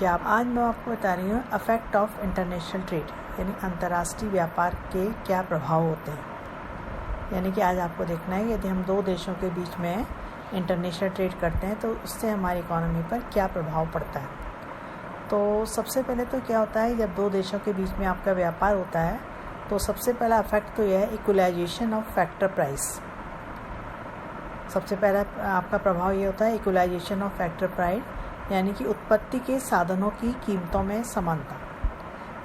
क्या आज मैं आपको बता रही हूँ अफेक्ट ऑफ इंटरनेशनल ट्रेड, यानी अंतर्राष्ट्रीय व्यापार के क्या प्रभाव होते हैं। यानी कि आज आपको देखना है यदि हम दो देशों के बीच में इंटरनेशनल ट्रेड करते हैं तो उससे हमारी इकोनॉमी पर क्या प्रभाव पड़ता है। तो सबसे पहले तो क्या होता है, जब दो देशों के बीच में आपका व्यापार होता है तो सबसे पहला अफेक्ट तो यह है इक्वलाइजेशन ऑफ फैक्टर प्राइस। सबसे पहला आपका प्रभाव ये होता है इक्वलाइजेशन ऑफ फैक्टर प्राइस, यानी कि उत्पत्ति के साधनों की कीमतों में समानता।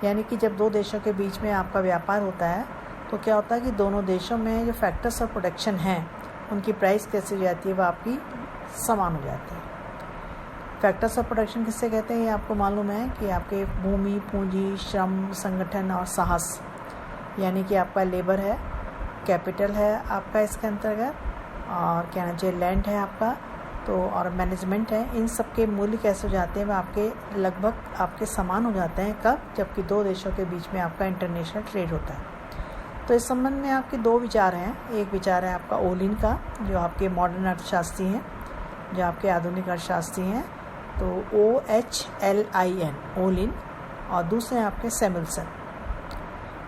यानी कि जब दो देशों के बीच में आपका व्यापार होता है तो क्या होता है कि दोनों देशों में जो फैक्टर्स ऑफ प्रोडक्शन हैं उनकी प्राइस कैसे हो जाती है, वह आपकी समान हो जाती है। फैक्टर्स ऑफ प्रोडक्शन किससे कहते हैं, ये आपको मालूम है कि आपके भूमि, पूंजी, श्रम, संगठन और साहस, यानी कि आपका लेबर है, कैपिटल है आपका इसके अंतर्गत, और क्या नाम चाहिए लैंड है आपका, तो और मैनेजमेंट है। इन सब के मूल्य कैसे हो जाते हैं, वह आपके लगभग आपके समान हो जाते हैं। कब? जबकि दो देशों के बीच में आपका इंटरनेशनल ट्रेड होता है। तो इस संबंध में आपके दो विचार हैं। एक विचार है आपका ओलिन का, जो आपके मॉडर्न अर्थशास्त्री हैं, जो आपके आधुनिक अर्थशास्त्री हैं, तो OHLIN ओलिन, और दूसरे हैं आपके सैमुएल्सन।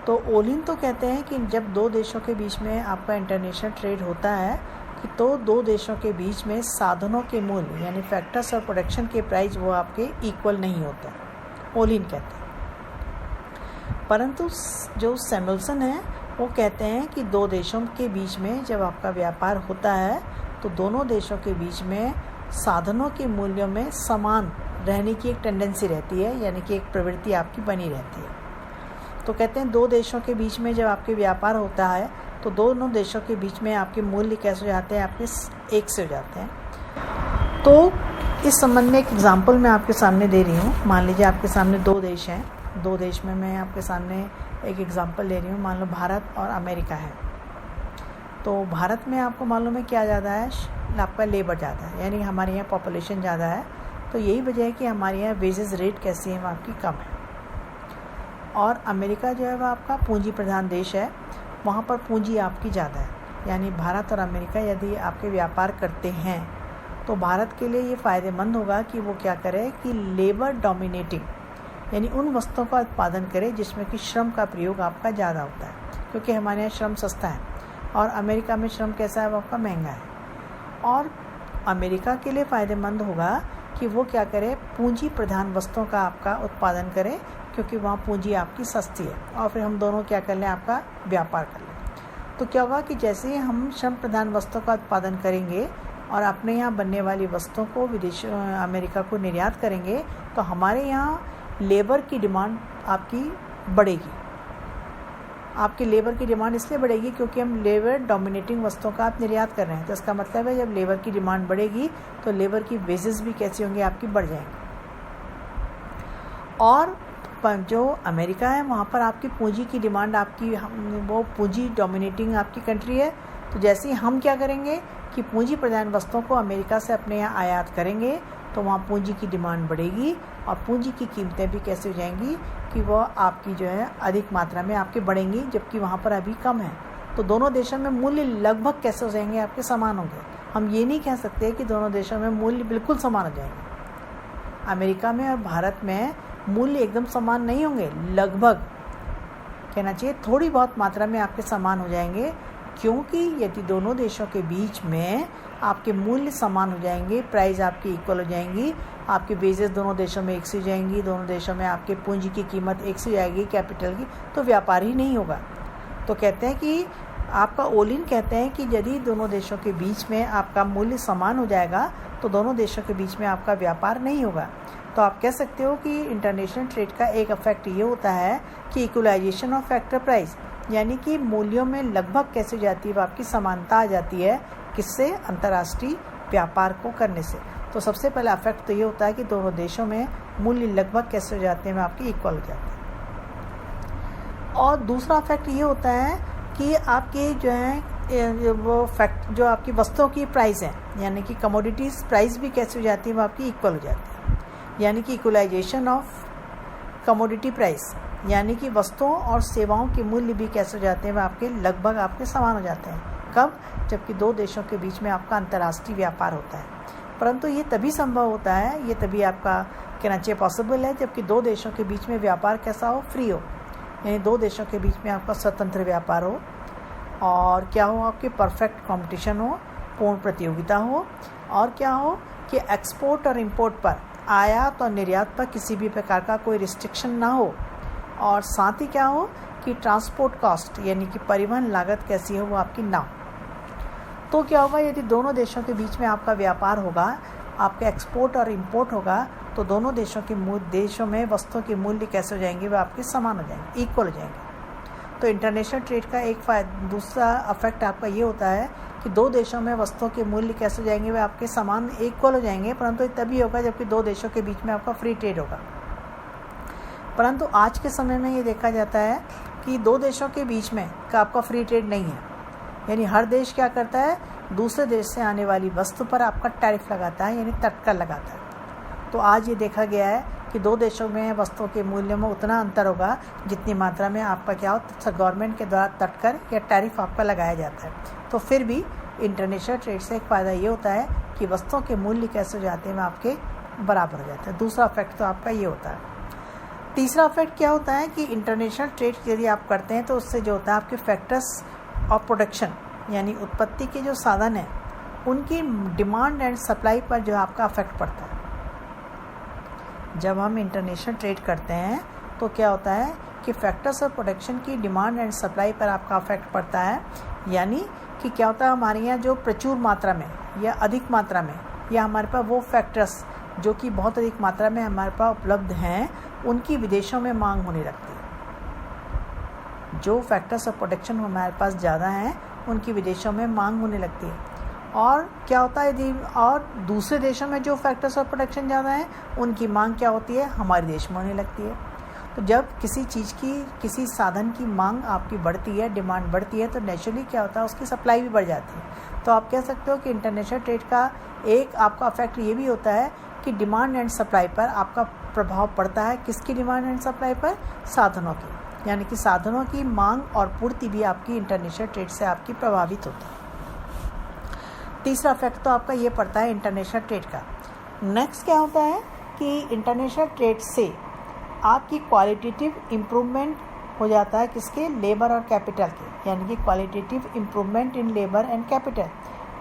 तो ओलिन तो कहते हैं कि जब दो देशों के बीच में आपका इंटरनेशनल ट्रेड होता है कि तो दो देशों के बीच में साधनों के मूल्य यानी फैक्टर्स ऑफ प्रोडक्शन के प्राइस वो आपके इक्वल नहीं होते, ओलिन कहते हैं। परंतु जो सैमुएल्सन है वो कहते हैं कि दो देशों के बीच में जब आपका व्यापार होता है तो दोनों देशों के बीच में साधनों के मूल्यों में समान रहने की एक टेंडेंसी रहती है, यानी कि एक प्रवृत्ति आपकी बनी रहती है। तो कहते हैं दो देशों के बीच में जब आपके व्यापार होता है तो दोनों देशों के बीच में आपके मूल्य कैसे हो जाते हैं, आपके एक से हो जाते हैं। तो इस संबंध में एक एग्जांपल मैं आपके सामने दे रही हूँ। मान लीजिए आपके सामने दो देश हैं, दो देश में मैं आपके सामने एक एग्जांपल ले रही हूँ। मान लो भारत और अमेरिका है। तो भारत में आपको मालूम है क्या ज़्यादा है, आपका लेबर ज़्यादा है, यानी हमारे यहाँ पॉपुलेशन ज़्यादा है। तो यही वजह है कि हमारे यहाँ वेजेस रेट कैसी है, वो आपकी कम है। और अमेरिका जो है वह आपका पूंजी प्रधान देश है, वहाँ पर पूंजी आपकी ज़्यादा है। यानी भारत और अमेरिका यदि आपके व्यापार करते हैं तो भारत के लिए ये फ़ायदेमंद होगा कि वो क्या करे कि लेबर डोमिनेटिंग, यानी उन वस्तुओं का उत्पादन करे जिसमें कि श्रम का प्रयोग आपका ज़्यादा होता है, क्योंकि हमारे यहाँ श्रम सस्ता है और अमेरिका में श्रम कैसा है, वो आपका महंगा है। और अमेरिका के लिए फ़ायदेमंद होगा कि वो क्या करे, पूंजी प्रधान वस्तुओं का आपका उत्पादन करे, क्योंकि वहाँ पूंजी आपकी सस्ती है, और फिर हम दोनों क्या कर लें, आपका व्यापार कर लें। तो क्या होगा कि जैसे ही हम श्रम प्रधान वस्तुओं का उत्पादन करेंगे और अपने यहाँ बनने वाली वस्तुओं को अमेरिका को निर्यात करेंगे तो हमारे यहाँ लेबर की डिमांड आपकी बढ़ेगी। आपकी लेबर की डिमांड इसलिए बढ़ेगी क्योंकि हम लेबर डोमिनेटिंग वस्तुओं का आप निर्यात कर रहे हैं। तो इसका मतलब है जब लेबर की डिमांड बढ़ेगी तो लेबर की वेजेस भी कैसी होंगी, आपकी बढ़ जाएंगी। और जो अमेरिका है वहाँ पर आपकी पूंजी की डिमांड आपकी वो पूंजी डोमिनेटिंग आपकी कंट्री है। तो जैसे ही हम क्या करेंगे कि पूंजी प्रधान वस्तुओं को अमेरिका से अपने यहाँ आयात करेंगे तो वहाँ पूंजी की डिमांड बढ़ेगी और पूंजी की कीमतें भी कैसे हो जाएंगी कि वह आपकी जो है अधिक मात्रा में आपके बढ़ेंगी, जबकि वहाँ पर अभी कम है। तो दोनों देशों में मूल्य लगभग कैसे हो जाएंगे, आपके समान होंगे। हम ये नहीं कह सकते कि दोनों देशों में मूल्य बिल्कुल समान हो जाएंगे। अमेरिका में और भारत में मूल्य एकदम समान नहीं होंगे, लगभग कहना चाहिए थोड़ी बहुत मात्रा में आपके समान हो जाएंगे, क्योंकि यदि दोनों देशों के बीच में आपके मूल्य समान हो जाएंगे, प्राइस आपकी इक्वल हो जाएंगी, आपके वेजेस दोनों देशों में एक सी हो जाएंगी, दोनों देशों में आपके पूंजी की कीमत एक सी हो जाएगी कैपिटल की, तो व्यापार ही नहीं होगा। तो कहते हैं कि आपका ओलिन कहते हैं कि यदि दोनों देशों के बीच में आपका मूल्य समान हो जाएगा तो दोनों देशों के बीच में आपका व्यापार नहीं होगा। तो आप कह सकते हो कि इंटरनेशनल ट्रेड का एक इफेक्ट ये होता है कि इक्वलाइजेशन ऑफ फैक्टर प्राइस, यानी कि मूल्यों में लगभग कैसे जाती है, वो आपकी समानता आ जाती है। किससे? अंतर्राष्ट्रीय व्यापार को करने से। तो सबसे पहला इफेक्ट तो ये होता है कि दोनों देशों में मूल्य लगभग कैसे हो जाते हैं, वो आपके इक्वल हो जाते हैं। और दूसरा इफेक्ट ये होता है कि आपके जो है वो फैक्ट जो आपकी वस्तुओं की प्राइस है, यानी कि कमोडिटीज़ प्राइस भी कैसे हो जाती है, वो आपकी इक्वल हो जाती है। यानी कि इक्वलाइजेशन ऑफ कमोडिटी प्राइस, यानी कि वस्तुओं और सेवाओं के मूल्य भी कैसे हो जाते हैं, वह आपके लगभग आपके समान हो जाते हैं। कब? जबकि दो देशों के बीच में आपका अंतर्राष्ट्रीय व्यापार होता है। परंतु ये तभी संभव होता है, ये तभी आपका कहना चाहिए पॉसिबल है, जबकि दो देशों के बीच में व्यापार कैसा हो, फ्री हो, यानी दो देशों के बीच में आपका स्वतंत्र व्यापार हो, और क्या हो, आपके परफेक्ट कंपटीशन हो, पूर्ण प्रतियोगिता हो, और क्या हो कि एक्सपोर्ट और इंपोर्ट पर, आयात और निर्यात पर किसी भी प्रकार का कोई रिस्ट्रिक्शन ना हो, और साथ ही क्या हो कि ट्रांसपोर्ट कॉस्ट यानी कि परिवहन लागत कैसी हो वो आपकी ना हो। तो क्या होगा, यदि दोनों देशों के बीच में आपका व्यापार होगा, आपका एक्सपोर्ट और इंपोर्ट होगा, तो दोनों देशों में वस्तुओं के मूल्य कैसे हो जाएंगे, वे आपके समान हो जाएंगे, इक्वल हो जाएंगे। तो इंटरनेशनल ट्रेड का एक दूसरा इफेक्ट आपका ये होता है कि दो देशों में वस्तुओं के मूल्य कैसे हो जाएंगे, वे आपके समान इक्वल हो जाएंगे, परंतु तभी होगा जबकि दो देशों के बीच में आपका फ्री ट्रेड होगा। परंतु आज के समय में ये देखा जाता है कि दो देशों के बीच में का आपका फ्री ट्रेड नहीं है, यानी हर देश क्या करता है, दूसरे देश से आने वाली वस्तु पर आपका टैरिफ लगाता है, यानी तटकर लगाता है। तो आज ये देखा गया है कि दो देशों में वस्तुओं के मूल्य में उतना अंतर होगा जितनी मात्रा में आपका क्या हो, गवर्नमेंट के द्वारा तटकर या टैरिफ आपका लगाया जाता है। तो फिर भी इंटरनेशनल ट्रेड से एक फ़ायदा ये होता है कि वस्तुओं के मूल्य कैसे हो जाते हैं, वो आपके बराबर हो जाते हैं। दूसरा इफेक्ट तो आपका ये होता है। तीसरा इफेक्ट क्या होता है कि इंटरनेशनल ट्रेड यदि आप करते हैं तो उससे जो होता है आपके फैक्टर्स ऑफ प्रोडक्शन यानी उत्पत्ति के जो साधन हैं उनकी डिमांड एंड सप्लाई पर जो आपका अफेक्ट पड़ता है। जब हम इंटरनेशनल ट्रेड करते हैं तो क्या होता है कि फैक्टर्स ऑफ प्रोडक्शन की डिमांड एंड सप्लाई पर आपका अफेक्ट पड़ता है, यानी कि क्या होता है हमारे यहाँ जो प्रचुर मात्रा में या अधिक मात्रा में या हमारे पास वो फैक्टर्स जो कि बहुत अधिक मात्रा में हमारे पास उपलब्ध हैं उनकी विदेशों में मांग होने लगती है। जो फैक्टर्स ऑफ प्रोडक्शन हमारे पास ज़्यादा हैं उनकी विदेशों में मांग होने लगती है। और क्या होता है यदि और दूसरे देशों में जो फैक्टर्स ऑफ प्रोडक्शन ज़्यादा हैं उनकी मांग क्या होती है, हमारे देश में होने लगती है। तो जब किसी चीज़ की, किसी साधन की मांग आपकी बढ़ती है, डिमांड बढ़ती है, तो नेचुरली क्या होता है उसकी सप्लाई भी बढ़ जाती है। तो आप कह सकते हो कि इंटरनेशनल ट्रेड का एक आपका इफेक्ट ये भी होता है कि डिमांड एंड सप्लाई पर आपका प्रभाव पड़ता है। किसकी डिमांड एंड सप्लाई पर, साधनों की, यानी कि साधनों की मांग और पूर्ति भी आपकी इंटरनेशनल ट्रेड से आपकी प्रभावित होती है। तीसरा इफेक्ट तो आपका ये पड़ता है इंटरनेशनल ट्रेड का। नेक्स्ट क्या होता है कि इंटरनेशनल ट्रेड से आपकी क्वालिटेटिव इम्प्रूवमेंट हो जाता है, किसके, लेबर और कैपिटल के, यानी कि qualitative improvement in labour and capital,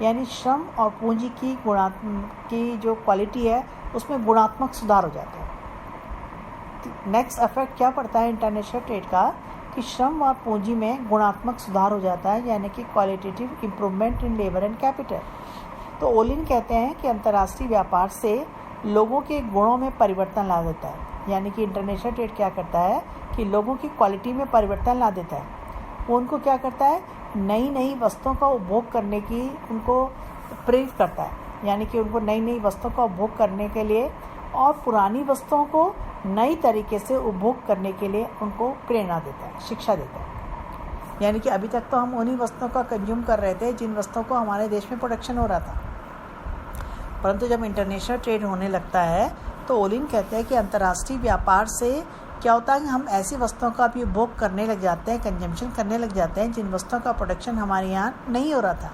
यानी श्रम और पूंजी की जो क्वालिटी है उसमें गुणात्मक सुधार हो जाता है। नेक्स्ट इफेक्ट क्या पड़ता है इंटरनेशनल ट्रेड का कि श्रम और पूंजी में गुणात्मक सुधार हो जाता है, यानी कि qualitative improvement in labour and capital. तो ओलिन कहते हैं कि अंतर्राष्ट्रीय व्यापार से लोगों के गुणों में परिवर्तन ला देता है, यानी कि इंटरनेशनल ट्रेड क्या करता है कि लोगों की क्वालिटी में परिवर्तन ला देता है। वो उनको क्या करता है, नई नई वस्तुओं का उपभोग करने की उनको प्रेरित करता है, यानी कि उनको नई नई वस्तुओं का उपभोग करने के लिए और पुरानी वस्तुओं को नई तरीके से उपभोग करने के लिए उनको प्रेरणा देता है, शिक्षा देता है। यानी कि अभी तक तो हम उन्हीं वस्तुओं का कंज्यूम कर रहे थे जिन वस्तुओं को हमारे देश में प्रोडक्शन हो रहा था, परंतु जब इंटरनेशनल ट्रेड होने लगता है तो ओलिन कहते हैं कि अंतर्राष्ट्रीय व्यापार से क्या होता है कि हम ऐसी वस्तुओं का भी उपभोग करने लग जाते हैं, कंजम्पशन करने लग जाते हैं जिन वस्तुओं का प्रोडक्शन हमारे यहाँ नहीं हो रहा था।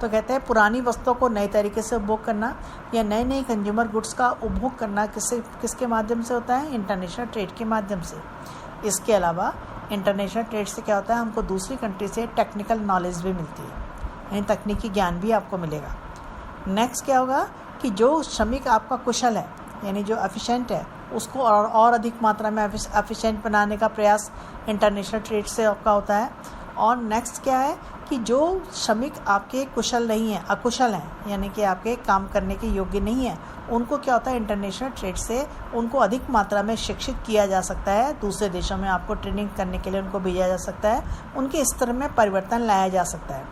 तो कहते हैं पुरानी वस्तुओं को नए तरीके से उपभोग करना या नए नए कंज्यूमर गुड्स का उपभोग करना किसके माध्यम से होता है, इंटरनेशनल ट्रेड के माध्यम से। इसके अलावा इंटरनेशनल ट्रेड से क्या होता है, हमको दूसरी कंट्री से टेक्निकल नॉलेज भी मिलती है, यानी तकनीकी ज्ञान भी आपको मिलेगा। नेक्स्ट क्या होगा कि जो श्रमिक आपका कुशल है यानी जो एफिशिएंट है उसको और अधिक मात्रा में एफिशिएंट बनाने का प्रयास इंटरनेशनल ट्रेड से आपका होता है। और नेक्स्ट क्या है कि जो श्रमिक आपके कुशल नहीं हैं, अकुशल हैं, यानी कि आपके काम करने के योग्य नहीं हैं, उनको क्या होता है इंटरनेशनल ट्रेड से उनको अधिक मात्रा में शिक्षित किया जा सकता है, दूसरे देशों में आपको ट्रेनिंग करने के लिए उनको भेजा जा सकता है, उनके स्तर में परिवर्तन लाया जा सकता है।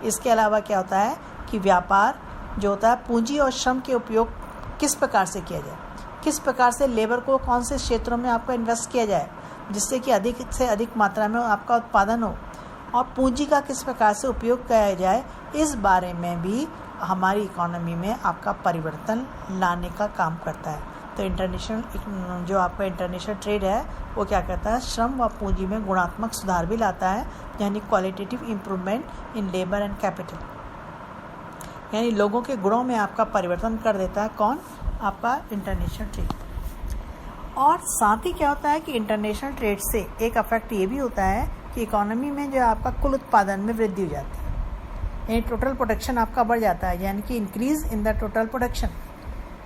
इसके अलावा क्या होता है कि व्यापार जो होता है पूंजी और श्रम के उपयोग किस प्रकार से किया जाए, किस प्रकार से लेबर को कौन से क्षेत्रों में आपको इन्वेस्ट किया जाए जिससे कि अधिक से अधिक मात्रा में आपका उत्पादन हो, और पूंजी का किस प्रकार से उपयोग किया जाए, इस बारे में भी हमारी इकोनॉमी में आपका परिवर्तन लाने का काम करता है। तो इंटरनेशनल जो आपका इंटरनेशनल ट्रेड है वो क्या करता है, श्रम व पूंजी में गुणात्मक सुधार भी लाता है, यानी qualitative improvement in labour and capital, यानी लोगों के गुणों में आपका परिवर्तन कर देता है। कौन, आपका इंटरनेशनल ट्रेड। और साथ ही क्या होता है कि इंटरनेशनल ट्रेड से एक अफेक्ट ये भी होता है कि इकोनॉमी में जो आपका कुल उत्पादन में वृद्धि हो जाती है, यानी टोटल प्रोडक्शन आपका बढ़ जाता है, यानी कि increase in the total production,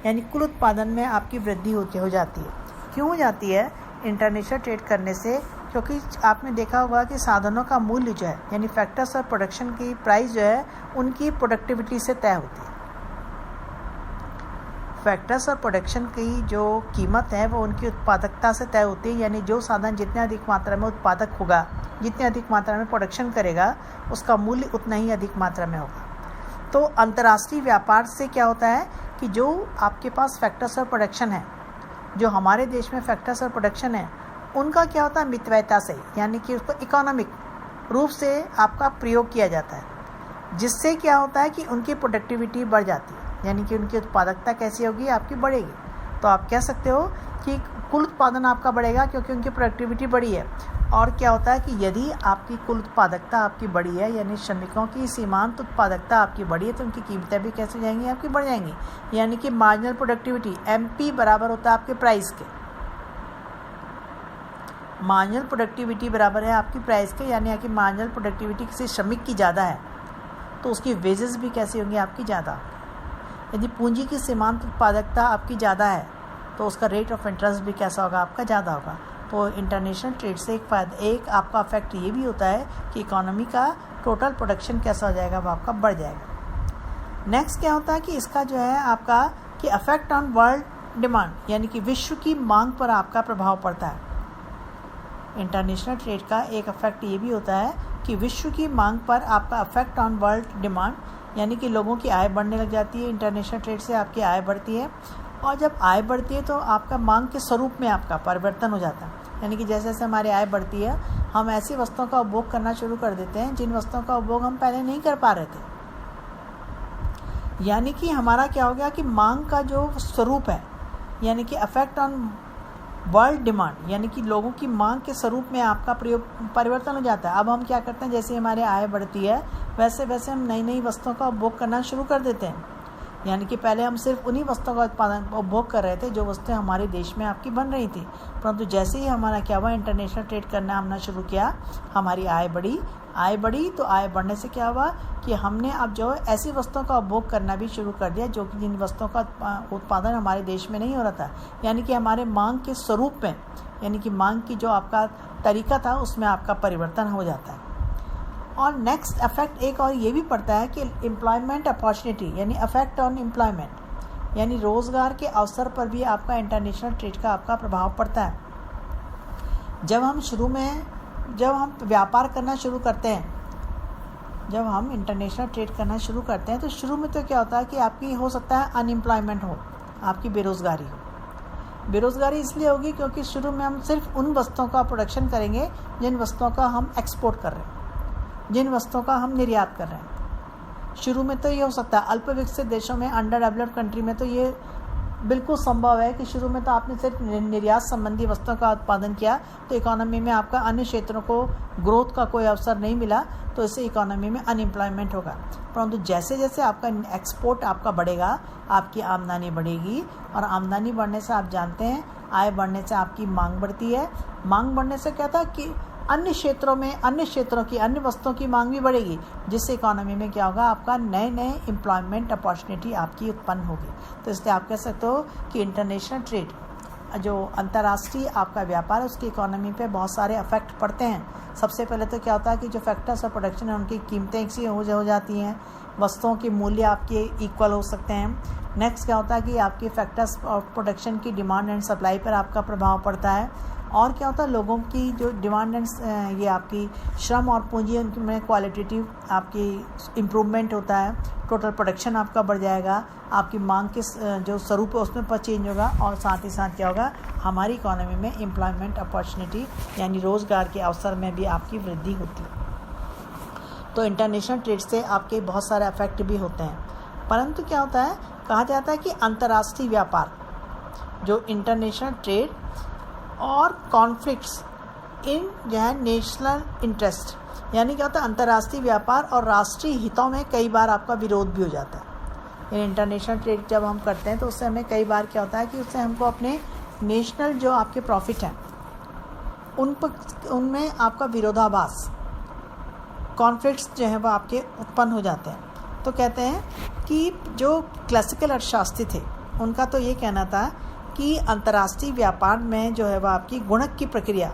यानी कुल उत्पादन में आपकी वृद्धि हो जाती है। क्यों हो जाती है इंटरनेशनल ट्रेड करने से? क्योंकि आपने देखा होगा कि साधनों का मूल्य जो है, यानी फैक्टर्स ऑफ प्रोडक्शन की प्राइस जो है उनकी प्रोडक्टिविटी से तय होती है। फैक्टर्स और प्रोडक्शन की जो कीमत है वो उनकी उत्पादकता से तय होती है, यानी जो साधन जितने अधिक मात्रा में उत्पादक होगा, जितने अधिक मात्रा में प्रोडक्शन करेगा, उसका मूल्य उतना ही अधिक मात्रा में होगा। तो अंतर्राष्ट्रीय व्यापार से क्या होता है कि जो आपके पास फैक्टर्स और प्रोडक्शन है, जो हमारे देश में फैक्टर्स और प्रोडक्शन है, उनका क्या होता है मितव्ययता से, यानी कि उसको इकोनॉमिक रूप से आपका प्रयोग किया जाता है, जिससे क्या होता है कि उनकी प्रोडक्टिविटी बढ़ जाती है, यानी कि उनकी उत्पादकता कैसी होगी, आपकी बढ़ेगी। तो आप कह सकते हो कि कुल उत्पादन आपका बढ़ेगा क्योंकि उनकी प्रोडक्टिविटी बढ़ी है। और क्या होता है कि यदि आपकी कुल उत्पादकता आपकी बढ़ी है, यानी श्रमिकों की सीमांत उत्पादकता आपकी बढ़ी है, तो उनकी कीमतें भी कैसे जाएंगी, आपकी बढ़ जाएंगी। यानी कि मार्जिनल प्रोडक्टिविटी MP बराबर होता है आपके प्राइस के, मार्जिनल प्रोडक्टिविटी बराबर है आपकी प्राइस के, यानी कि मार्जिनल प्रोडक्टिविटी किसी श्रमिक की ज़्यादा है तो उसकी वेजेस भी कैसी होंगी, आपकी ज़्यादा। यदि पूंजी की सीमांत उत्पादकता आपकी ज़्यादा है तो उसका रेट ऑफ इंटरेस्ट भी कैसा होगा, आपका ज़्यादा होगा। तो इंटरनेशनल ट्रेड से एक आपका इफेक्ट ये भी होता है कि इकोनॉमी का टोटल प्रोडक्शन कैसा हो जाएगा, वो आपका बढ़ जाएगा। नेक्स्ट क्या होता है कि इसका जो है आपका कि अफेक्ट ऑन वर्ल्ड डिमांड, यानी कि विश्व की मांग पर आपका प्रभाव पड़ता है। इंटरनेशनल ट्रेड का एक अफेक्ट ये भी होता है कि विश्व की मांग पर आपका अफेक्ट ऑन वर्ल्ड डिमांड, यानी कि लोगों की आय बढ़ने लग जाती है। इंटरनेशनल ट्रेड से आपकी आय बढ़ती है, और जब आय बढ़ती है तो आपका मांग के स्वरूप में आपका परिवर्तन हो जाता है, यानी कि जैसे जैसे हमारी आय बढ़ती है हम ऐसी वस्तुओं का उपभोग करना शुरू कर देते हैं जिन वस्तुओं का उपभोग हम पहले नहीं कर पा रहे थे। यानी कि हमारा क्या हो गया कि मांग का जो स्वरूप है, यानी कि अफेक्ट ऑन वर्ल्ड डिमांड, यानी कि लोगों की मांग के स्वरूप में आपका परिवर्तन हो जाता है। अब हम क्या करते हैं, जैसे हमारी आय बढ़ती है वैसे वैसे हम नई नई वस्तुओं का उपभोग करना शुरू कर देते हैं। यानी कि पहले हम सिर्फ उन्हीं वस्तुओं का उपभोग कर रहे थे जो वस्तुएं हमारे देश में आपकी बन रही थी, परंतु जैसे ही हमारा क्या हुआ, इंटरनेशनल ट्रेड करना हमने शुरू किया, हमारी आय बढ़ी तो आय बढ़ने से क्या हुआ कि हमने अब जो ऐसी वस्तुओं का उपभोग करना भी शुरू कर दिया जो कि जिन वस्तुओं का उत्पादन हमारे देश में नहीं हो रहा था। यानी कि हमारे मांग के स्वरूप में, यानी कि मांग की जो आपका तरीका था उसमें आपका परिवर्तन हो जाता है। और नेक्स्ट अफेक्ट एक और ये भी पड़ता है कि एम्प्लॉयमेंट अपॉर्चुनिटी, यानी अफेक्ट ऑन एम्प्लॉयमेंट, यानी रोज़गार के अवसर पर भी आपका इंटरनेशनल ट्रेड का आपका प्रभाव पड़ता है। जब हम व्यापार करना शुरू करते हैं, जब हम इंटरनेशनल ट्रेड करना शुरू करते हैं तो शुरू में तो क्या होता है कि आपकी हो सकता है अनएम्प्लॉयमेंट हो, आपकी बेरोज़गारी हो। बेरोज़गारी इसलिए होगी क्योंकि शुरू में हम सिर्फ उन वस्तुओं का प्रोडक्शन करेंगे जिन वस्तुओं का हम एक्सपोर्ट कर रहे हैं, जिन वस्तुओं का हम निर्यात कर रहे हैं। शुरू में तो ये हो सकता है, अल्प विकसित देशों में, अंडर डेवलप्ड कंट्री में तो ये बिल्कुल संभव है कि शुरू में तो आपने सिर्फ निर्यात संबंधी वस्तुओं का उत्पादन किया तो इकोनॉमी में आपका अन्य क्षेत्रों को ग्रोथ का कोई अवसर नहीं मिला, तो इससे इकोनॉमी में अनएम्प्लॉयमेंट होगा। परंतु जैसे जैसे आपका एक्सपोर्ट आपका बढ़ेगा, आपकी आमदनी बढ़ेगी, और आमदनी बढ़ने से आप जानते हैं आय बढ़ने से आपकी मांग बढ़ती है। मांग बढ़ने से क्या था कि अन्य क्षेत्रों की अन्य वस्तुओं की मांग भी बढ़ेगी, जिससे इकोनॉमी में क्या होगा, आपका नए नए एम्प्लॉयमेंट अपॉर्चुनिटी आपकी उत्पन्न होगी। तो इसलिए आप कह सकते हो कि इंटरनेशनल ट्रेड, जो अंतर्राष्ट्रीय आपका व्यापार है, उसकी इकोनॉमी पे बहुत सारे अफेक्ट पड़ते हैं। सबसे पहले तो क्या होता है कि जो फैक्टर्स ऑफ प्रोडक्शन है उनकी कीमतें एक सी हो जाती हैं, वस्तुओं के मूल्य आपके इक्वल हो सकते हैं। नेक्स्ट क्या होता है कि आपके फैक्टर्स ऑफ प्रोडक्शन की डिमांड एंड सप्लाई पर आपका प्रभाव पड़ता है। और क्या होता है, लोगों की जो डिमांड एंड ये आपकी श्रम और पूंजी उनकी में क्वालिटेटिव आपकी इम्प्रूवमेंट होता है, टोटल प्रोडक्शन आपका बढ़ जाएगा, आपकी मांग के जो स्वरूप है उसमें पर चेंज होगा, और साथ ही साथ क्या होगा, हमारी इकोनॉमी में एम्प्लॉयमेंट अपॉर्चुनिटी यानी रोज़गार के अवसर में भी आपकी वृद्धि होती है। तो इंटरनेशनल ट्रेड से आपके बहुत सारे इफेक्ट भी होते हैं। परंतु क्या होता है, कहा जाता है कि अंतर्राष्ट्रीय व्यापार, जो इंटरनेशनल ट्रेड और कॉन्फ्लिक्ट्स इन जो है नेशनल इंटरेस्ट, यानी क्या होता है, अंतर्राष्ट्रीय व्यापार और राष्ट्रीय हितों में कई बार आपका विरोध भी हो जाता है। इंटरनेशनल ट्रेड जब हम करते हैं तो उससे हमें कई बार क्या होता है कि उससे हमको अपने नेशनल जो आपके प्रॉफिट हैं उनमें आपका विरोधाभास, कॉन्फ्लिक्ट्स जो है वो आपके उत्पन्न हो जाते हैं। तो कहते हैं कि जो क्लासिकल अर्थशास्त्री थे उनका तो ये कहना था कि अंतर्राष्ट्रीय व्यापार में जो है वो आपकी गुणक की प्रक्रिया,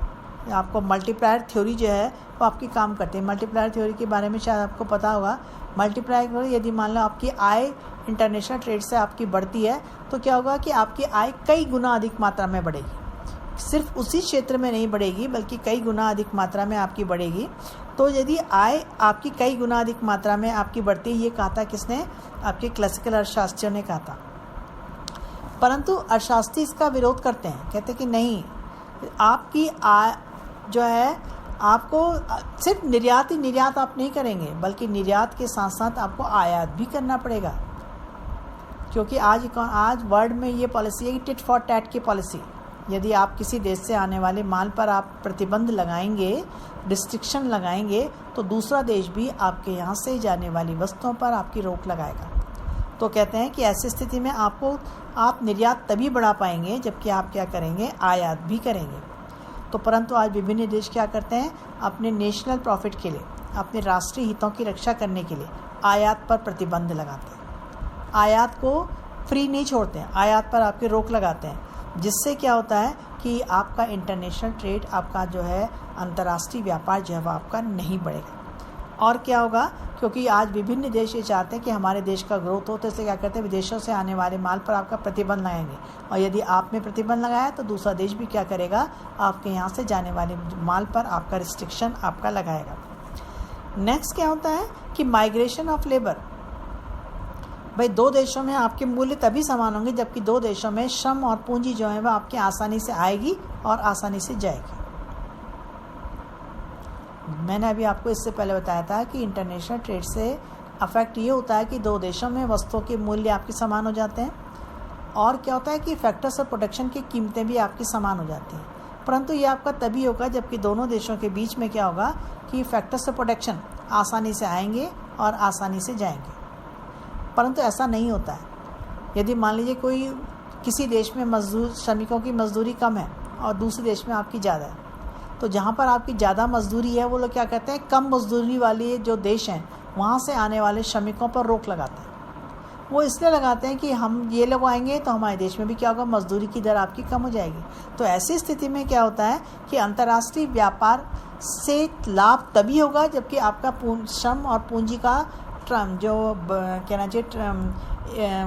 आपको मल्टीप्लायर थ्योरी जो है वो आपकी काम करती है। मल्टीप्लायर थ्योरी के बारे में शायद आपको पता होगा। मल्टीप्लायर थ्योरी, यदि मान लो आपकी आय इंटरनेशनल ट्रेड से आपकी बढ़ती है तो क्या होगा कि आपकी आय कई गुना अधिक मात्रा में बढ़ेगी। सिर्फ उसी क्षेत्र में नहीं बढ़ेगी बल्कि कई गुना अधिक मात्रा में आपकी बढ़ेगी। तो यदि आय आपकी कई गुना अधिक मात्रा में आपकी बढ़ती है, ये कहा था किसने? आपके क्लासिकल अर्थशास्त्रियों ने कहा था। परंतु अर्थशास्त्री इसका विरोध करते हैं, कहते हैं कि नहीं, आपकी आय जो है आपको सिर्फ निर्यात आप नहीं करेंगे बल्कि निर्यात के साथ साथ आपको आयात भी करना पड़ेगा, क्योंकि आज वर्ल्ड में ये पॉलिसी है कि टिट फॉर टैट की पॉलिसी। यदि आप किसी देश से आने वाले माल पर आप प्रतिबंध लगाएंगे, रिस्ट्रिक्शन लगाएंगे, तो दूसरा देश भी आपके यहाँ से जाने वाली वस्तुओं पर आपकी रोक लगाएगा। तो कहते हैं कि ऐसी स्थिति में आप निर्यात तभी बढ़ा पाएंगे जबकि आप क्या करेंगे? आयात भी करेंगे। तो परंतु आज विभिन्न देश क्या करते हैं? अपने नेशनल प्रॉफिट के लिए, अपने राष्ट्रीय हितों की रक्षा करने के लिए आयात पर प्रतिबंध लगाते हैं, आयात को फ्री नहीं छोड़ते हैं, आयात पर आपके रोक लगाते हैं, जिससे क्या होता है कि आपका इंटरनेशनल ट्रेड, आपका जो है अंतर्राष्ट्रीय व्यापार जो है वो आपका नहीं बढ़ेगा। और क्या होगा? क्योंकि आज विभिन्न देश ये चाहते हैं कि हमारे देश का ग्रोथ हो, तो इसलिए क्या करते हैं? विदेशों से आने वाले माल पर आपका प्रतिबंध लगाएंगे, और यदि आप में प्रतिबंध लगाया तो दूसरा देश भी क्या करेगा? आपके यहाँ से जाने वाले माल पर आपका रिस्ट्रिक्शन आपका लगाएगा। नेक्स्ट क्या होता है कि माइग्रेशन ऑफ लेबर। भाई, दो देशों में आपके मूल्य तभी समान होंगे जबकि दो देशों में श्रम और पूंजी जो है वह आपके आसानी से आएगी और आसानी से जाएगी। मैंने अभी आपको इससे पहले बताया था कि इंटरनेशनल ट्रेड से अफेक्ट ये होता है कि दो देशों में वस्तुओं के मूल्य आपके समान हो जाते हैं, और क्या होता है कि फैक्टर्स ऑफ प्रोटेक्शन की कीमतें भी आपकी समान हो जाती हैं। परंतु ये आपका तभी होगा जबकि दोनों देशों के बीच में क्या होगा कि फैक्टर्स ऑफ प्रोटेक्शन आसानी से आएंगे और आसानी से जाएंगे। परंतु ऐसा नहीं होता है। यदि मान लीजिए कोई किसी देश में श्रमिकों की मजदूरी कम है और दूसरे देश में आपकी ज़्यादा है, तो जहाँ पर आपकी ज़्यादा मजदूरी है वो लोग क्या करते हैं? कम मजदूरी वाले जो देश हैं वहाँ से आने वाले श्रमिकों पर रोक लगाते हैं। वो इसलिए लगाते हैं कि हम ये लोग आएंगे तो हमारे देश में भी क्या होगा? मजदूरी की दर आपकी कम हो जाएगी। तो ऐसी स्थिति में क्या होता है कि अंतर्राष्ट्रीय व्यापार से लाभ तभी होगा जबकि आपका श्रम और पूंजी का जो कहना चाहिए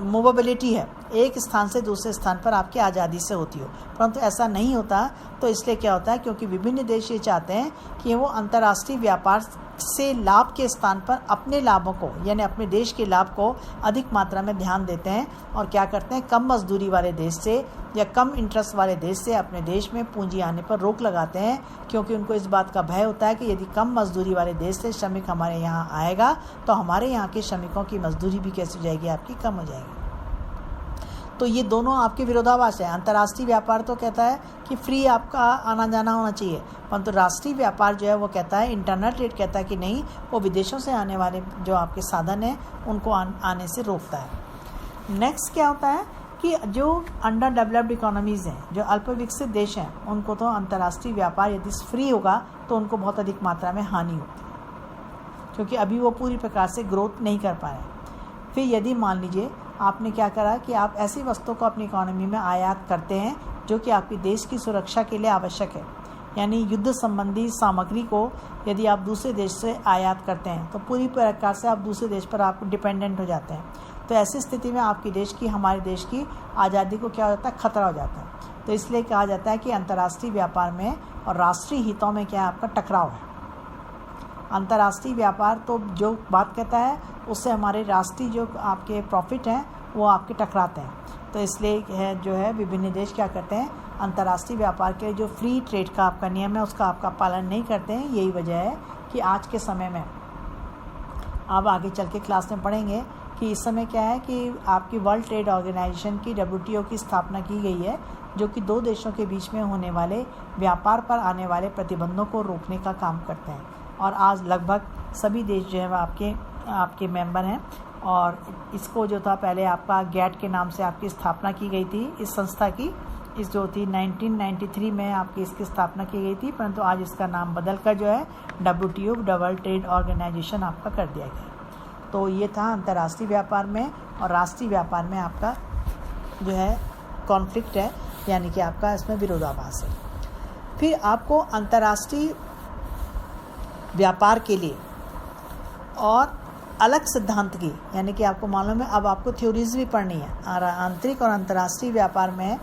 मूवेबिलिटी है, एक स्थान से दूसरे स्थान पर आपकी आज़ादी से होती हो। परंतु ऐसा नहीं होता। तो इसलिए क्या होता है, क्योंकि विभिन्न देश ये चाहते हैं कि वो अंतर्राष्ट्रीय व्यापार से लाभ के स्थान पर अपने लाभों को, यानी अपने देश के लाभ को अधिक मात्रा में ध्यान देते हैं, और क्या करते हैं? कम मजदूरी वाले देश से या कम इंटरेस्ट वाले देश से अपने देश में पूंजी आने पर रोक लगाते हैं, क्योंकि उनको इस बात का भय होता है कि यदि कम मजदूरी वाले देश से श्रमिक हमारे यहाँ आएगा तो हमारे यहाँ के श्रमिकों की मजदूरी भी कैसे हो जाएगी? आपकी कम हो जाएगी। तो ये दोनों आपके विरोधाभास है। अंतर्राष्ट्रीय व्यापार तो कहता है कि फ्री आपका आना जाना होना चाहिए, परंतु राष्ट्रीय व्यापार जो है वो कहता है, इंटरनल ट्रेड कहता है कि नहीं, वो विदेशों से आने वाले जो आपके साधन हैं उनको आने से रोकता है। नेक्स्ट क्या होता है कि जो अंडर डेवलप्ड इकोनॉमीज़ हैं, जो अल्प विकसित देश हैं, उनको तो अंतर्राष्ट्रीय व्यापार यदि फ्री होगा तो उनको बहुत अधिक मात्रा में हानि होती है, क्योंकि अभी वो पूरी प्रकार से ग्रोथ नहीं कर पा रहे। फिर यदि मान लीजिए आपने क्या करा कि आप ऐसी वस्तुओं को अपनी इकोनॉमी में आयात करते हैं जो कि आपकी देश की सुरक्षा के लिए आवश्यक है, यानी युद्ध संबंधी सामग्री को यदि आप दूसरे देश से आयात करते हैं तो पूरी प्रकार से आप दूसरे देश पर आप डिपेंडेंट हो जाते हैं। तो ऐसी स्थिति में आपकी देश की, हमारे देश की आज़ादी को क्या हो जाता है? खतरा हो जाता है। तो इसलिए कहा जाता है कि अंतर्राष्ट्रीय व्यापार में और राष्ट्रीय हितों में क्या है? आपका टकराव है। अंतर्राष्ट्रीय व्यापार तो जो बात कहता है उससे हमारे राष्ट्रीय जो आपके प्रॉफिट हैं वो आपके टकराते हैं। तो इसलिए है जो है विभिन्न देश क्या करते हैं? अंतर्राष्ट्रीय व्यापार के जो फ्री ट्रेड का आपका नियम है उसका आपका पालन नहीं करते हैं। यही वजह है कि आज के समय में, अब आगे चल के क्लास में पढ़ेंगे कि इस समय क्या है कि आपकी वर्ल्ड ट्रेड ऑर्गेनाइजेशन की WTO की स्थापना की गई है, जो कि दो देशों के बीच में होने वाले व्यापार पर आने वाले प्रतिबंधों को रोकने का काम करते हैं। और आज लगभग सभी देश जो है वह आपके मेंबर हैं। और इसको जो था पहले आपका GATT के नाम से आपकी स्थापना की गई थी इस संस्था की, इस जो थी 1993 में आपकी इसकी स्थापना की गई थी, परंतु आज इसका नाम बदल कर जो है WTO वर्ल्ड ट्रेड ऑर्गेनाइजेशन आपका कर दिया गया। तो ये था अंतर्राष्ट्रीय व्यापार में और राष्ट्रीय व्यापार में आपका जो है कॉन्फ्लिक्ट है, यानी कि आपका इसमें विरोधाभास है। फिर आपको अंतर्राष्ट्रीय व्यापार के लिए और अलग सिद्धांत की, यानी कि आपको मालूम है अब आपको थ्योरीज भी पढ़नी है। आंतरिक और अंतर्राष्ट्रीय व्यापार में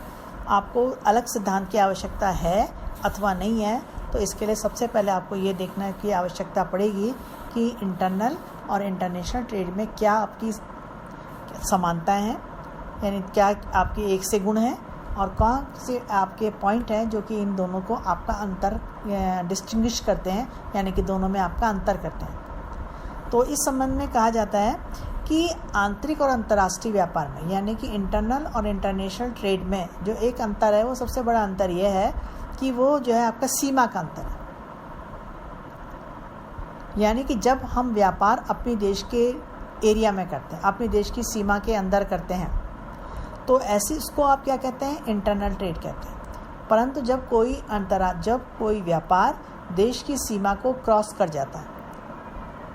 आपको अलग सिद्धांत की आवश्यकता है अथवा नहीं है। तो इसके लिए सबसे पहले आपको ये देखना की आवश्यकता पड़ेगी कि इंटरनल और इंटरनेशनल ट्रेड में क्या आपकी समानताएं हैं, यानी क्या आपके एक से गुण हैं और कौन से आपके पॉइंट हैं जो कि इन दोनों को आपका अंतर डिस्टिंग्विश करते हैं, यानी कि दोनों में आपका अंतर करते हैं। तो इस संबंध में कहा जाता है कि आंतरिक और अंतर्राष्ट्रीय व्यापार में, यानी कि इंटरनल और इंटरनेशनल ट्रेड में जो एक अंतर है, वो सबसे बड़ा अंतर यह है कि वो जो है आपका सीमा का अंतर है। यानी कि जब हम व्यापार अपने देश के एरिया में करते हैं, अपने देश की सीमा के अंदर करते हैं, तो ऐसी इसको आप क्या कहते हैं, इंटरनल ट्रेड कहते हैं। परंतु जब कोई व्यापार देश की सीमा को क्रॉस कर जाता है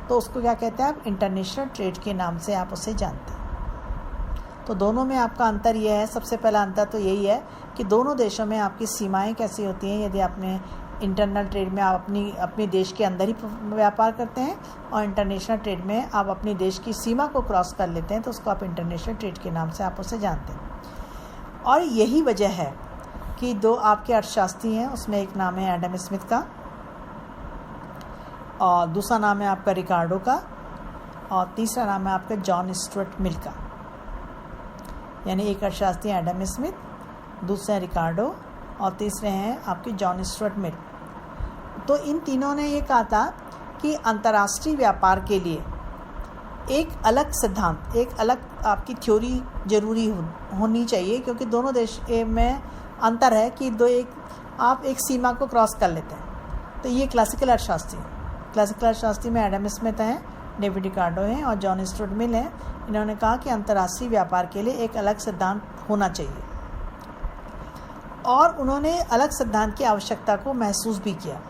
तो उसको क्या कहते हैं, आप इंटरनेशनल ट्रेड के नाम से आप उसे जानते हैं। तो दोनों में आपका अंतर यह है, सबसे पहला अंतर तो यही है कि दोनों देशों में आपकी सीमाएं कैसी होती हैं। यदि आपने इंटरनल ट्रेड में आप अपने देश के अंदर ही व्यापार करते हैं और इंटरनेशनल ट्रेड में आप अपने देश की सीमा को क्रॉस कर लेते हैं, तो उसको आप इंटरनेशनल ट्रेड के नाम से आप उसे जानते हैं। और यही वजह है कि दो आपके अर्थशास्त्री हैं, उसमें एक नाम है एडम स्मिथ का और दूसरा नाम है आपका रिकार्डो का और तीसरा नाम है आपका जॉन स्टुअर्ट मिल का। यानी एक अर्थशास्त्री हैं एडम स्मिथ, दूसरे हैं रिकार्डो और तीसरे हैं आपके जॉन स्टुअर्ट मिल। तो इन तीनों ने ये कहा था कि अंतर्राष्ट्रीय व्यापार के लिए एक अलग सिद्धांत, एक अलग आपकी थ्योरी जरूरी होनी चाहिए, क्योंकि दोनों देश में अंतर है कि आप एक सीमा को क्रॉस कर लेते हैं। तो ये क्लासिकल अर्थशास्त्री में एडम स्मिथ हैं, डेविड रिकार्डो हैं और जॉन स्टुअर्ट मिल हैं। इन्होंने कहा कि अंतर्राष्ट्रीय व्यापार के लिए एक अलग सिद्धांत होना चाहिए और उन्होंने अलग सिद्धांत की आवश्यकता को महसूस भी किया।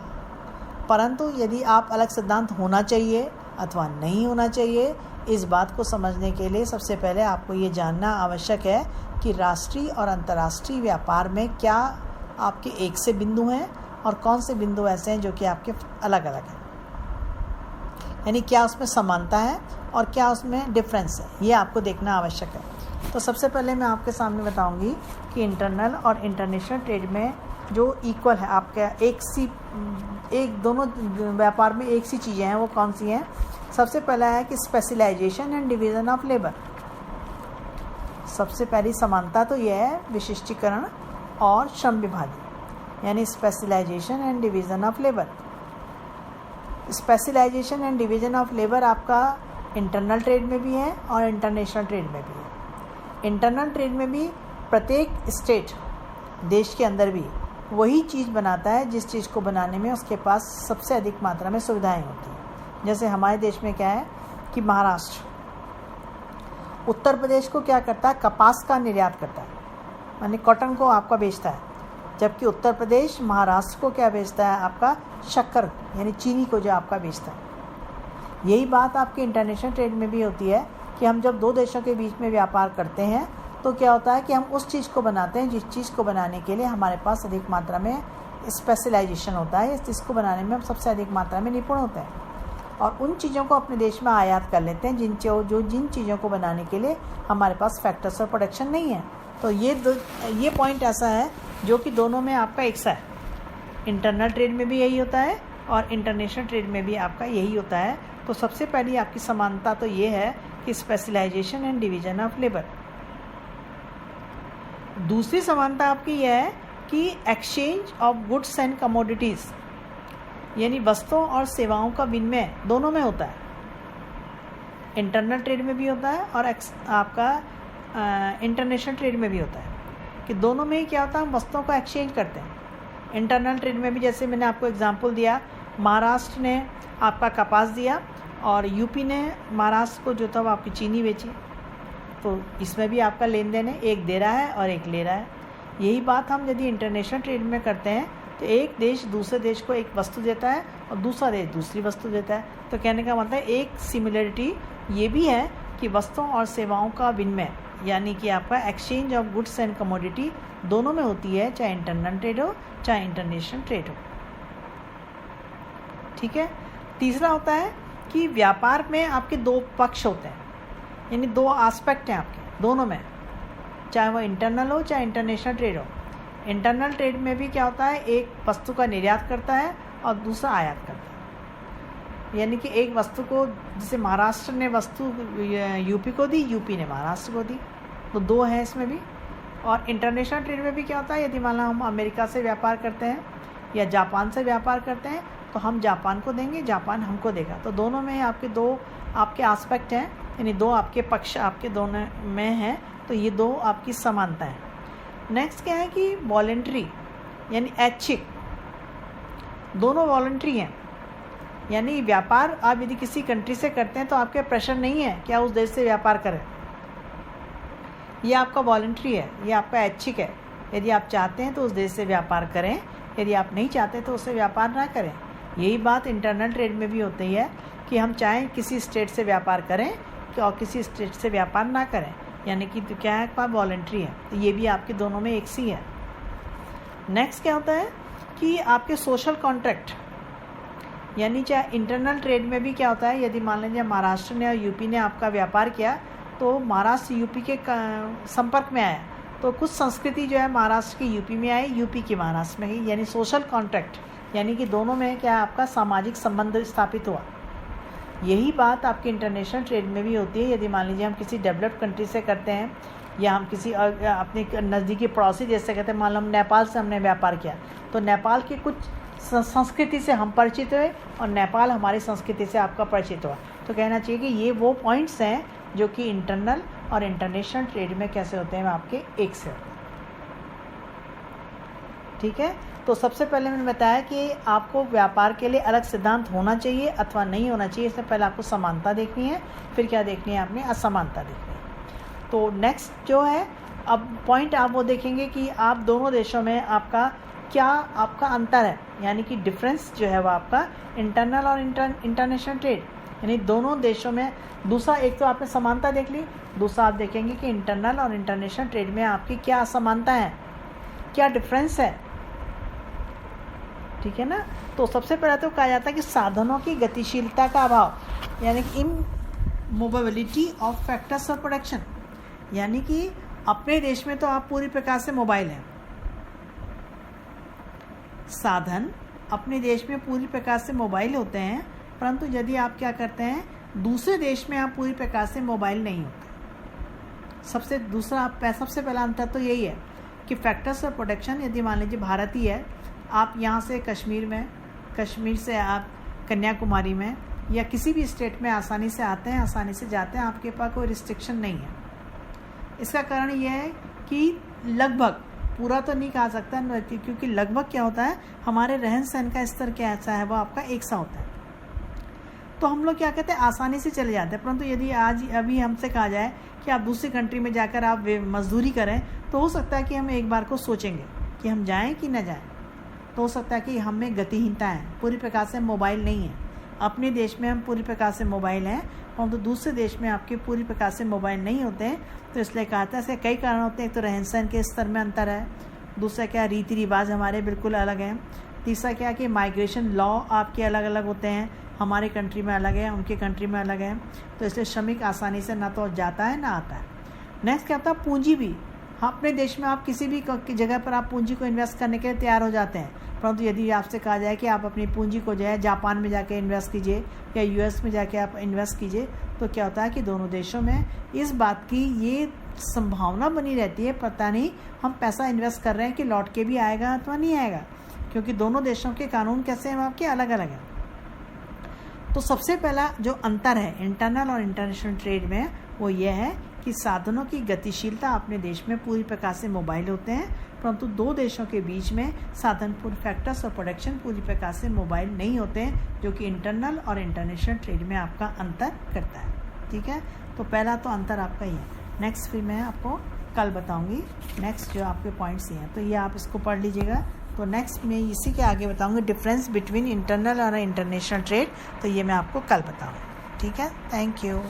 परंतु यदि आप अलग सिद्धांत होना चाहिए अथवा नहीं होना चाहिए, इस बात को समझने के लिए सबसे पहले आपको ये जानना आवश्यक है कि राष्ट्रीय और अंतर्राष्ट्रीय व्यापार में क्या आपके एक से बिंदु हैं और कौन से बिंदु ऐसे हैं जो कि आपके अलग अलग हैं, यानी क्या उसमें समानता है और क्या उसमें डिफरेंस है, ये आपको देखना आवश्यक है। तो सबसे पहले मैं आपके सामने बताऊंगी कि इंटरनल और इंटरनेशनल ट्रेड में जो इक्वल है आपका दोनों व्यापार में एक सी चीज़ें हैं, वो कौन सी हैं। सबसे पहला है कि specialization and division of labour. सबसे पहली समानता तो यह है विशिष्टीकरण और श्रम विभाजन, यानी specialization and division of labour. Specialization and division of labour आपका इंटरनल ट्रेड में भी है और इंटरनेशनल ट्रेड में भी है। इंटरनल ट्रेड में भी प्रत्येक स्टेट देश के अंदर भी वही चीज़ बनाता है जिस चीज़ को बनाने में उसके पास सबसे अधिक मात्रा में सुविधाएं होती हैं। जैसे हमारे देश में क्या है कि महाराष्ट्र उत्तर प्रदेश को क्या करता है, कपास का निर्यात करता है, यानी कॉटन को आपका बेचता है, जबकि उत्तर प्रदेश महाराष्ट्र को क्या बेचता है, आपका शक्कर यानी चीनी को जो आपका बेचता है। यही बात आपके इंटरनेशनल ट्रेड में भी होती है कि हम जब दो देशों के बीच में व्यापार करते हैं तो क्या होता है कि हम उस चीज़ को बनाते हैं जिस चीज़ को बनाने के लिए हमारे पास अधिक मात्रा में स्पेशलाइजेशन होता है, इस चीज़ को बनाने में हम सबसे अधिक मात्रा में निपुण होते हैं और उन चीज़ों को अपने देश में आयात कर लेते हैं जिन चीज़ों को बनाने के लिए हमारे पास फैक्टर्स ऑफ प्रोडक्शन नहीं है। तो ये पॉइंट ऐसा है जो कि दोनों में आपका एक सा है। इंटरनल ट्रेड में भी यही होता है और इंटरनेशनल ट्रेड में भी आपका यही होता है। तो सबसे पहली आपकी समानता तो ये है कि specialization and division of labour. दूसरी समानता आपकी यह है कि exchange of goods and commodities, यानी वस्तुओं और सेवाओं का विनिमय दोनों में होता है। इंटरनल ट्रेड में भी होता है और आपका इंटरनेशनल ट्रेड में भी होता है कि दोनों में ही क्या होता है, हम वस्तुओं का एक्सचेंज करते हैं। इंटरनल ट्रेड में भी जैसे मैंने आपको एग्जांपल दिया, महाराष्ट्र ने आपका कपास दिया और यूपी ने महाराष्ट्र को जो था वो आपकी चीनी बेची, तो इसमें भी आपका लेन देन है, एक दे रहा है और एक ले रहा है। यही बात हम यदि इंटरनेशनल ट्रेड में करते हैं तो एक देश दूसरे देश को एक वस्तु देता है और दूसरा देश दूसरी वस्तु देता है। तो कहने का मतलब एक सिमिलरिटी ये भी है कि वस्तुओं और सेवाओं का विनिमय यानी कि आपका exchange of goods and commodity दोनों में होती है, चाहे इंटरनल ट्रेड हो चाहे इंटरनेशनल ट्रेड हो। ठीक है। तीसरा होता है कि व्यापार में आपके दो पक्ष होते हैं, यानी दो एस्पेक्ट हैं आपके दोनों में, चाहे वो इंटरनल हो चाहे इंटरनेशनल ट्रेड हो। इंटरनल ट्रेड में भी क्या होता है, एक वस्तु का निर्यात करता है और दूसरा आयात करता है। यानी कि एक वस्तु को, जैसे महाराष्ट्र ने वस्तु यूपी को दी, यूपी ने महाराष्ट्र को दी, तो दो हैं इसमें भी। और इंटरनेशनल ट्रेड में भी क्या होता है, यदि मान लो हम अमेरिका से व्यापार करते हैं या जापान से व्यापार करते हैं तो हम जापान को देंगे, जापान हमको देगा। तो दोनों में आपके दो आपके एस्पेक्ट हैं, यानी दो आपके पक्ष आपके दोनों में हैं, तो ये दो आपकी समानता है। नेक्स्ट क्या है कि वॉलंटरी यानी ऐच्छिक, दोनों वॉलंटरी हैं। यानी व्यापार आप यदि किसी कंट्री से करते हैं तो आपके प्रेशर नहीं है कि आप उस देश से व्यापार करें, ये आपका वॉलंटरी है, ये आपका ऐच्छिक है। यदि आप चाहते हैं तो उस देश से व्यापार करें, यदि आप नहीं चाहते तो उससे व्यापार ना करें। यही बात इंटरनल ट्रेड में भी होती है कि हम चाहें किसी स्टेट से व्यापार करें और किसी स्टेट से व्यापार ना करें, यानी कि तो क्या है, वॉलंटरी है। तो ये भी आपके दोनों में एक सी है। नेक्स्ट क्या होता है कि आपके सोशल कॉन्ट्रैक्ट, यानी चाहे इंटरनल ट्रेड में भी क्या होता है, यदि मान लीजिए महाराष्ट्र ने और यूपी ने आपका व्यापार किया तो महाराष्ट्र यूपी के संपर्क में आया तो कुछ संस्कृति जो है महाराष्ट्र की यूपी में आई, यूपी की महाराष्ट्र में गई, यानी सोशल कॉन्ट्रैक्ट, यानी कि दोनों में क्या आपका सामाजिक संबंध स्थापित हुआ। यही बात आपके इंटरनेशनल ट्रेड में भी होती है। यदि मान लीजिए हम किसी डेवलप्ड कंट्री से करते हैं या हम किसी अपने नज़दीकी पड़ोसी जैसे कहते हैं, मान लो हम नेपाल से हमने व्यापार किया तो नेपाल की कुछ संस्कृति से हम परिचित हुए और नेपाल हमारी संस्कृति से आपका परिचित हुआ। तो कहना चाहिए कि ये वो पॉइंट्स हैं जो कि इंटरनल और इंटरनेशनल ट्रेड में कैसे होते हैं, आपके एक से होते हैं। ठीक है। तो सबसे पहले मैंने बताया कि आपको व्यापार के लिए अलग सिद्धांत होना चाहिए अथवा नहीं होना चाहिए। इससे पहले आपको समानता देखनी है, फिर क्या देखनी है, आपने असमानता देखनी है। तो नेक्स्ट जो है अब पॉइंट आप वो देखेंगे कि आप दोनों देशों में आपका क्या आपका अंतर है, यानी कि डिफरेंस जो है वो आपका इंटरनल और इंटरनेशनल ट्रेड, यानी दोनों देशों में। दूसरा, एक तो आपने समानता देख ली, दूसरा आप देखेंगे कि इंटरनल और इंटरनेशनल ट्रेड में आपकी क्या असमानता है, क्या डिफरेंस है। ठीक है ना। तो सबसे पहले तो कहा जाता है कि साधनों की गतिशीलता का अभाव, यानी कि immobility of factors of production, यानी कि अपने देश में तो आप पूरी प्रकार से मोबाइल हैं, साधन अपने देश में पूरी प्रकार से मोबाइल होते हैं, परंतु यदि आप क्या करते हैं दूसरे देश में आप पूरी प्रकार से मोबाइल नहीं होते। सबसे पहला अंतर तो यही है कि फैक्टर्स ऑफ प्रोडक्शन, यदि मान लीजिए भारत ही है, आप यहाँ से कश्मीर से आप कन्याकुमारी में या किसी भी स्टेट में आसानी से आते हैं, आसानी से जाते हैं, आपके पास कोई रिस्ट्रिक्शन नहीं है। इसका कारण यह है कि लगभग, पूरा तो नहीं कहा सकता क्योंकि लगभग क्या होता है, हमारे रहन सहन का स्तर क्या ऐसा है वो आपका एक सा होता है। तो हम लोग क्या कहते हैं आसानी से चले जाते हैं। परंतु यदि अभी हमसे कहा जाए कि आप दूसरी कंट्री में जाकर आप मजदूरी करें तो हो सकता है कि हम एक बार को सोचेंगे कि हम जाएं कि न जाएं। तो हो सकता है कि हम में गतिहीनता है, पूरी प्रकार से मोबाइल नहीं है। अपने देश में हम पूरी प्रकार से मोबाइल हैं और तो दूसरे देश में आपके पूरी प्रकार से मोबाइल नहीं होते हैं। तो इसलिए कहा था इसके कई कारण होते हैं। एक तो रहन सहन के स्तर में अंतर है, दूसरा क्या रीति रिवाज हमारे बिल्कुल अलग हैं, तीसरा क्या कि माइग्रेशन लॉ आपके अलग अलग होते हैं, हमारे कंट्री में अलग है, उनके कंट्री में अलग है। तो इसलिए श्रमिक आसानी से ना तो जाता है ना आता है। नेक्स्ट क्या होता है, पूंजी भी। हाँ, अपने देश में आप किसी भी जगह पर आप पूंजी को इन्वेस्ट करने के लिए तैयार हो जाते हैं, परंतु यदि आपसे कहा जाए कि आप अपनी पूंजी को जो है जापान में जाके इन्वेस्ट कीजिए या यूएस में जाके आप इन्वेस्ट कीजिए, तो क्या होता है कि दोनों देशों में इस बात की ये संभावना बनी रहती है, पता नहीं हम पैसा इन्वेस्ट कर रहे हैं कि लौट के भी आएगा अथवा नहीं आएगा, क्योंकि दोनों देशों के कानून कैसे हैं आपके अलग अलग हैं। तो सबसे पहला जो अंतर है इंटरनल और इंटरनेशनल ट्रेड में वो ये है कि साधनों की गतिशीलता अपने देश में पूरी प्रकार से मोबाइल होते हैं, परंतु दो देशों के बीच में साधन फैक्टर्स ऑफ प्रोडक्शन पूरी प्रकार से मोबाइल नहीं होते हैं, जो कि इंटरनल और इंटरनेशनल ट्रेड में आपका अंतर करता है। ठीक है, तो पहला तो अंतर आपका ही है। नेक्स्ट फिर मैं आपको कल बताऊंगी। नेक्स्ट जो आपके पॉइंट्स ये हैं, तो ये आप इसको पढ़ लीजिएगा। तो नेक्स्ट मैं इसी के आगे बताऊंगी डिफरेंस बिटवीन इंटरनल और इंटरनेशनल ट्रेड, तो ये मैं आपको कल बताऊंगी। ठीक है, थैंक यू।